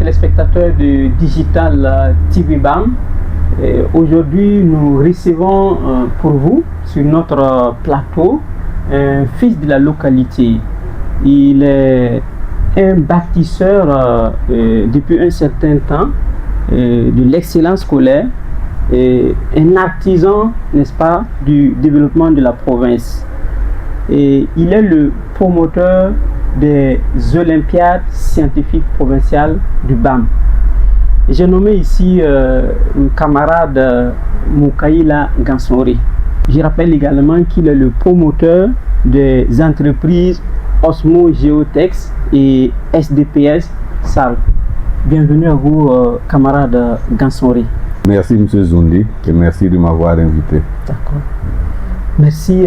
téléspectateurs de Digital TV BAM. Aujourd'hui, nous recevons pour vous sur notre plateau un fils de la localité. Il est un bâtisseur depuis un certain temps de l'excellence scolaire et un artisan, n'est-ce pas, du développement de la province. Et il est le promoteur des Olympiades scientifiques provinciales du BAM. J'ai nommé ici un camarade Moukaïla Gansori. Je rappelle également qu'il est le promoteur des entreprises Osmo Geotex et SDPS SAL. Bienvenue à vous, camarade Gansori. Merci, M. Zoundi, et merci de m'avoir invité. D'accord. Merci.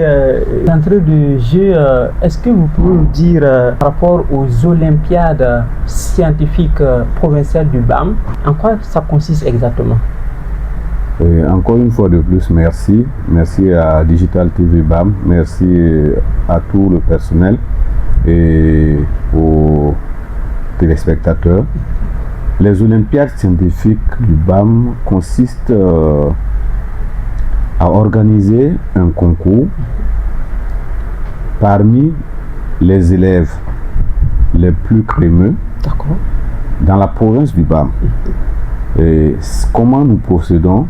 D'entrée de jeu, est-ce que vous pouvez nous dire par rapport aux Olympiades scientifiques provinciales du BAM, en quoi ça consiste exactement? Encore une fois de plus, merci. Merci à Digital TV BAM, merci à tout le personnel et aux téléspectateurs. Les Olympiades scientifiques du BAM consistent à organiser un concours parmi les élèves les plus crémeux dans la province du BAM. Et comment nous procédons?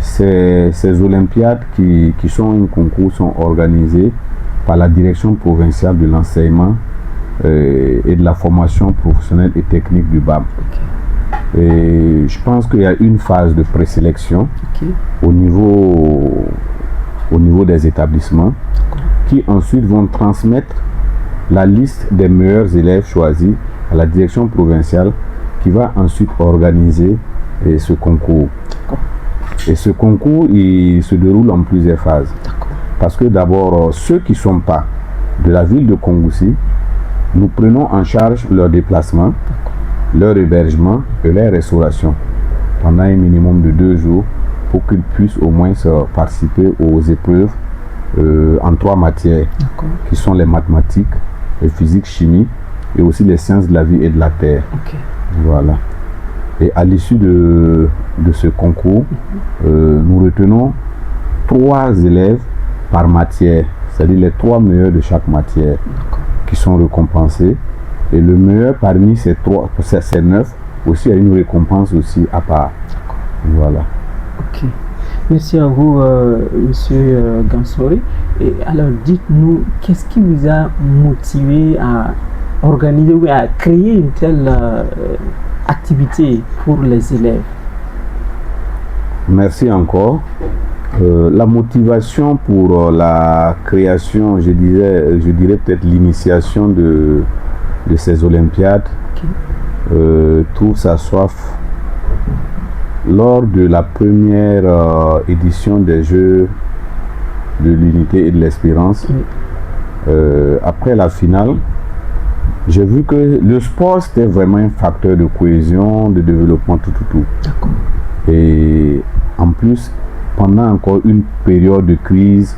Ces Olympiades qui sont un concours sont organisées par la direction provinciale de l'enseignement et de la formation professionnelle et technique du BAM. Et je pense qu'il y a une phase de présélection au niveau des établissements qui ensuite vont transmettre la liste des meilleurs élèves choisis à la direction provinciale qui va ensuite organiser ce concours. Et ce concours, il se déroule en plusieurs phases. Parce que d'abord, ceux qui ne sont pas de la ville de Kongoussi, nous prenons en charge leur déplacement, leur hébergement et leur restauration pendant un minimum de 2 jours pour qu'ils puissent au moins participer aux épreuves en 3 matières qui sont les mathématiques, les physique, chimie et aussi les sciences de la vie et de la terre. Voilà. Et à l'issue de ce concours, nous retenons 3 élèves par matière, c'est-à-dire les 3 meilleurs de chaque matière qui sont récompensés. Et le meilleur parmi ces 9 aussi a une récompense aussi à part. Voilà. Ok. Merci à vous, monsieur Gansori. Et alors, dites-nous, qu'est-ce qui vous a motivé à organiser ou à créer une telle activité pour les élèves? Merci encore. La motivation pour la création, je dirais peut-être l'initiation de ces Olympiades, trouve sa soif lors de la première édition des Jeux de l'Unité et de l'Espérance. Après la finale, j'ai vu que le sport c'était vraiment un facteur de cohésion, de développement, tout. Et en plus, pendant encore une période de crise,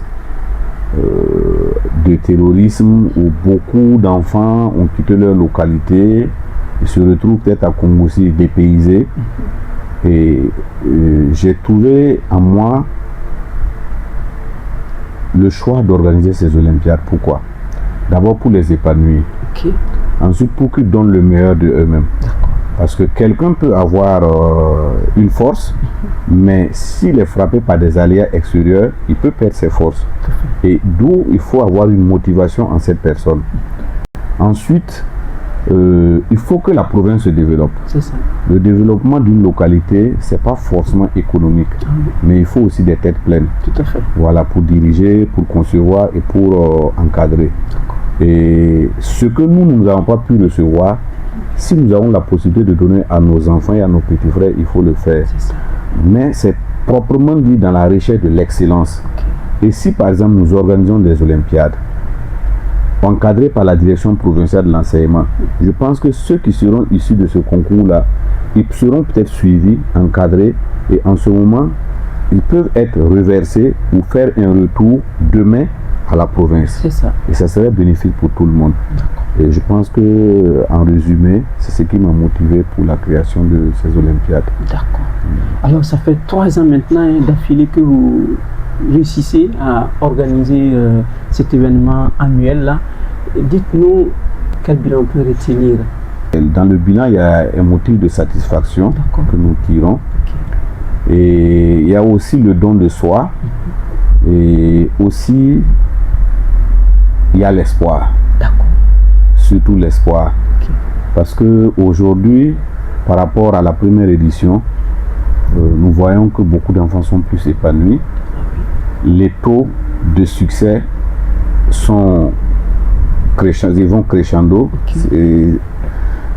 de terrorisme où beaucoup d'enfants ont quitté leur localité et se retrouvent peut-être à Kongoussi dépaysés. Et j'ai trouvé en moi le choix d'organiser ces Olympiades. Pourquoi? D'abord pour les épanouir. Ensuite pour qu'ils donnent le meilleur de eux-mêmes. Parce que quelqu'un peut avoir une force, mais s'il est frappé par des aléas extérieurs, il peut perdre ses forces. Et d'où il faut avoir une motivation en cette personne. Ensuite, il faut que la province se développe. Le développement d'une localité, ce n'est pas forcément économique, mais il faut aussi des têtes pleines. Voilà, pour diriger, pour concevoir et pour encadrer. Et ce que nous n'avons pas pu recevoir, si nous avons la possibilité de donner à nos enfants et à nos petits frères, il faut le faire. Mais c'est proprement dit dans la recherche de l'excellence. Et si par exemple nous organisons des Olympiades encadrées par la direction provinciale de l'enseignement, je pense que ceux qui seront issus de ce concours-là, ils seront peut-être suivis, encadrés, et en ce moment, ils peuvent être reversés ou faire un retour demain à la province. C'est ça. Et ça serait bénéfique pour tout le monde. Et je pense que, en résumé, c'est ce qui m'a motivé pour la création de ces Olympiades. D'accord. Alors, ça fait 3 ans maintenant d'affilée que vous réussissez à organiser cet événement annuel-là. Dites-nous quel bilan on peut retenir. Dans le bilan, il y a un motif de satisfaction que nous tirons. Et il y a aussi le don de soi. Et aussi, il y a l'espoir. D'accord. Surtout l'espoir. Parce qu'aujourd'hui, par rapport à la première édition, nous voyons que beaucoup d'enfants sont plus épanouis. Les taux de succès sont ils vont crescendo. Et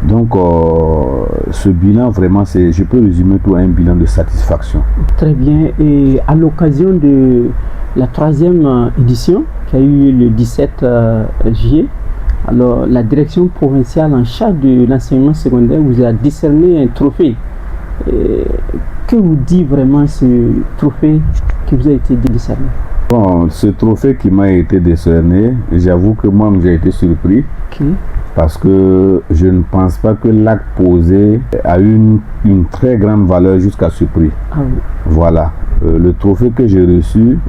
donc, ce bilan, vraiment, je peux résumer tout à un bilan de satisfaction. Très bien. Et à l'occasion de la 3e édition, qui a eu le 17 juillet, alors la direction provinciale en charge de l'enseignement secondaire vous a décerné un trophée. Que vous dit vraiment ce trophée qui vous a été décerné? Bon, ce trophée qui m'a été décerné, j'avoue que moi j'ai été surpris. Parce que je ne pense pas que l'acte posé a eu une très grande valeur jusqu'à ce prix. Voilà. Le trophée que j'ai reçu,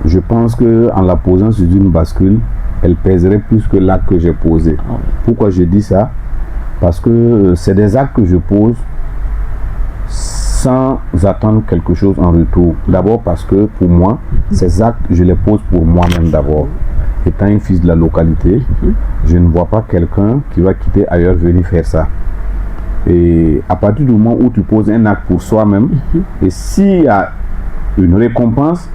je pense qu'en la posant sur une bascule, elle pèserait plus que l'acte que j'ai posé. Pourquoi je dis ça? Parce que c'est des actes que je pose sans attendre quelque chose en retour. D'abord parce que pour moi, ces actes, je les pose pour moi-même d'abord. Étant un fils de la localité, je ne vois pas quelqu'un qui va quitter ailleurs venir faire ça. Et à partir du moment où tu poses un acte pour soi-même, et s'il y a une récompense,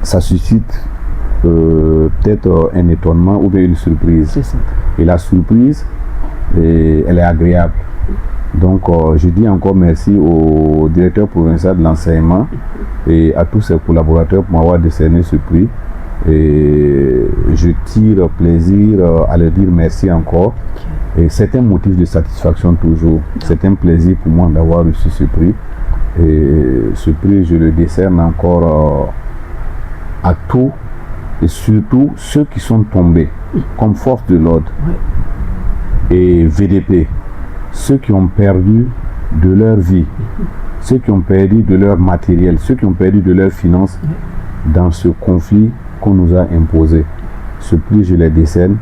ça suscite peut-être un étonnement ou bien une surprise. Et la surprise, elle est agréable. Donc, je dis encore merci au directeur provincial de l'enseignement et à tous ses collaborateurs pour m'avoir décerné ce prix. Et je tire plaisir à leur dire merci encore. Et c'est un motif de satisfaction toujours. C'est un plaisir pour moi d'avoir reçu ce prix. Et ce prix, je le décerne encore à tous et surtout ceux qui sont tombés comme force de l'ordre et VDP. Ceux qui ont perdu de leur vie, ceux qui ont perdu de leur matériel, ceux qui ont perdu de leurs finances dans ce conflit qu'on nous a imposé. Ce prix, je les décerne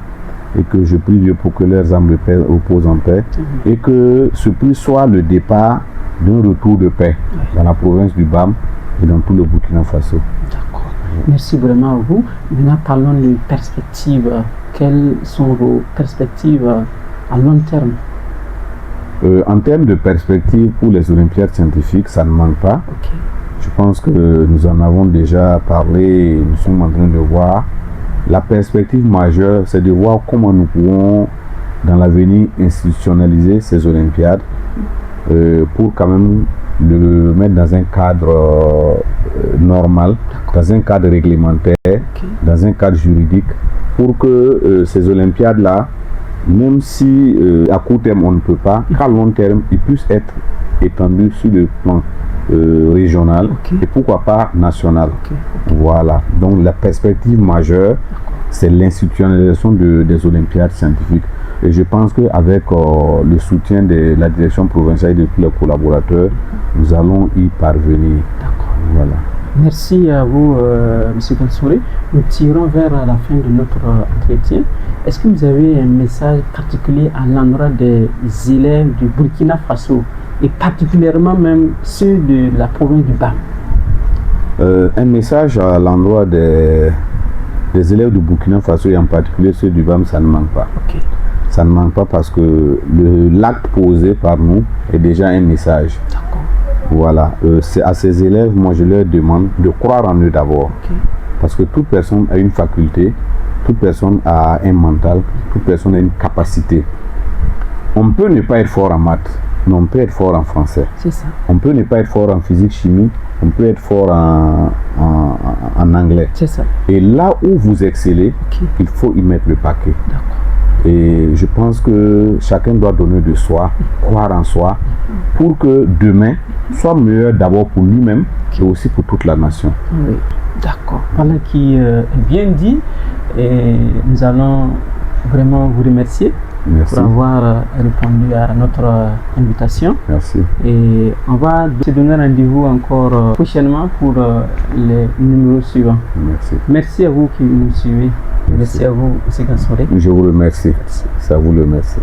et que je prie Dieu pour que leurs âmes reposent en paix et que ce prix soit le départ d'un retour de paix dans la province du BAM et dans tout le Burkina Faso. D'accord. Merci vraiment à vous. Maintenant, parlons de perspectives. Quelles sont vos perspectives à long terme? En termes de perspectives pour les Olympiades scientifiques, ça ne manque pas. Je pense que nous en avons déjà parlé et nous sommes en train de voir. La perspective majeure, c'est de voir comment nous pouvons, dans l'avenir, institutionnaliser ces Olympiades pour quand même le mettre dans un cadre normal, dans un cadre réglementaire, dans un cadre juridique, pour que ces Olympiades-là, même si à court terme on ne peut pas, qu'à long terme, ils puissent être étendus sur le plan régional et pourquoi pas national. Voilà. Donc la perspective majeure, c'est l'institutionnalisation des Olympiades scientifiques. Et je pense qu'avec le soutien de la direction provinciale et de tous les collaborateurs, nous allons y parvenir. Voilà. Merci à vous, M. Gansouré. Nous tirons vers la fin de notre entretien. Est-ce que vous avez un message particulier à l'endroit des élèves du Burkina Faso et particulièrement même ceux de la province du BAM? Un message à l'endroit des élèves du Burkina Faso et en particulier ceux du BAM, ça ne manque pas. Ça ne manque pas parce que l'acte posé par nous est déjà un message. Voilà. À ces élèves, moi je leur demande de croire en eux d'abord. Parce que toute personne a une faculté, toute personne a un mental, toute personne a une capacité. On peut ne pas être fort en maths, mais on peut être fort en français. On peut ne pas être fort en physique, chimie, on peut être fort en anglais. Et là où vous excellez, il faut y mettre le paquet. Et je pense que chacun doit donner de soi, croire en soi, pour que demain soit meilleur d'abord pour lui-même et aussi pour toute la nation. D'accord. Voilà qui est bien dit. Et nous allons vraiment vous remercier Merci. pour avoir répondu à notre invitation. Merci. Et on va se donner rendez-vous encore prochainement pour les numéros suivants. Merci. Merci à vous qui nous suivez. Merci à vous, M. Gansoré. Je vous remercie. C'est à vous le merci.